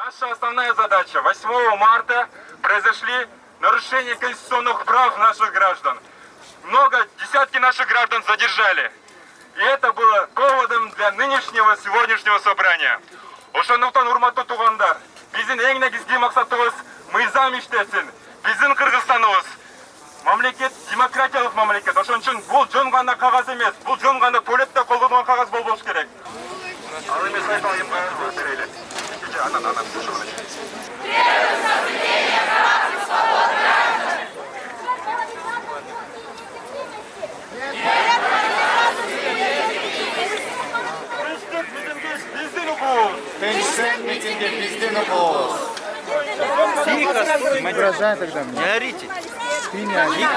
Наша основная задача. 8 марта произошли нарушения конституционных прав наших граждан. Десятки наших граждан задержали. И это было поводом для нынешнего, сегодняшнего собрания. Ошондуктан, урматтуу туугандар, биздин эң негизги максатыбыз мыйзам иштесин. Биздин Кыргызстаныбыз мамлекет, демократиялык мамлекет. Ошон үчүн бул жөн гана кагаз эмес, бул жөн гана туалетте колдонгон кагаз болбош керек. Ал эмес айтайын берели. Президент митинге биздин укугубуз. Угрожай тогда мне. Не орите. Ты не ори.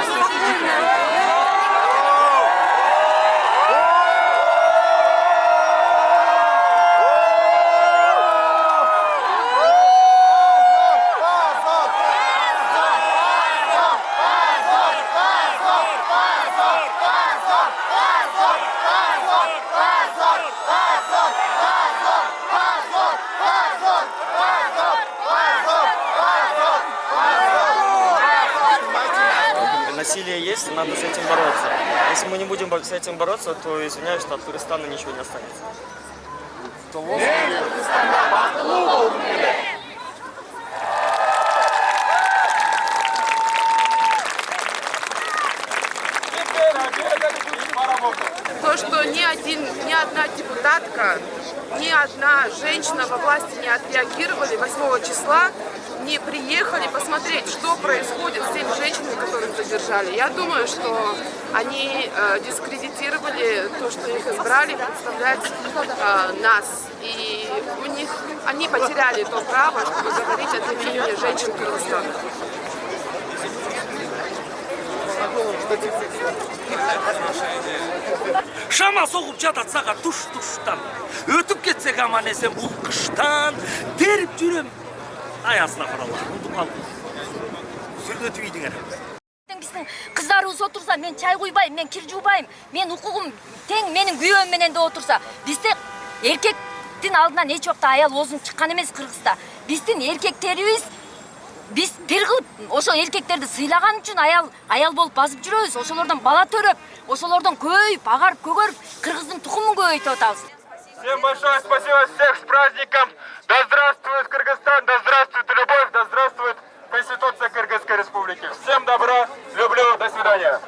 Насилие есть, надо с этим бороться. Если мы не будем с этим бороться, то, извиняюсь, что от Кыргызстана ничего не останется. То, что ни одна депутатка, ни одна женщина во власти не отреагировали 8 числа, не приехали посмотреть, что происходит с теми женщинами, которых задержали. Я думаю, что они дискредитировали то, что их избрали представлять нас. И они потеряли то право, чтобы говорить от имени женщин Кыргызстана. Шама соғып жатат сағат туш-туштан. Өтіп кетсек аман есен бұл қыштан. Теріп жүрем. Аясына қаралар. Ұлдым қалып. Сүргөтіп үйдіңер. Биздин кыздарыбыз отурса, мен чай куйбайм, мен кир жуубайм, мен укугум тең менин күйөөм менен да отурса, бизде эркектин алдынан эч убакта аял оозун чыккан эмес Кыргызда. Биздин эркектерибиз биз бир кылып ошол эркектерди сыйлаган үчүн аял болуп басып жүрөбүз. Ошолордон бала төрөп, ошолордон көбөйүп, агарып, көгөрүп, Кыргыздын тукумун көбөйтүп атабыз. Всем большое спасибо, всех с праздником. Да здравствует Кыргызстан, да здравствует любовь, да здравствует Конституция Кыргызской Республики. Всем добра, люблю, до свидания.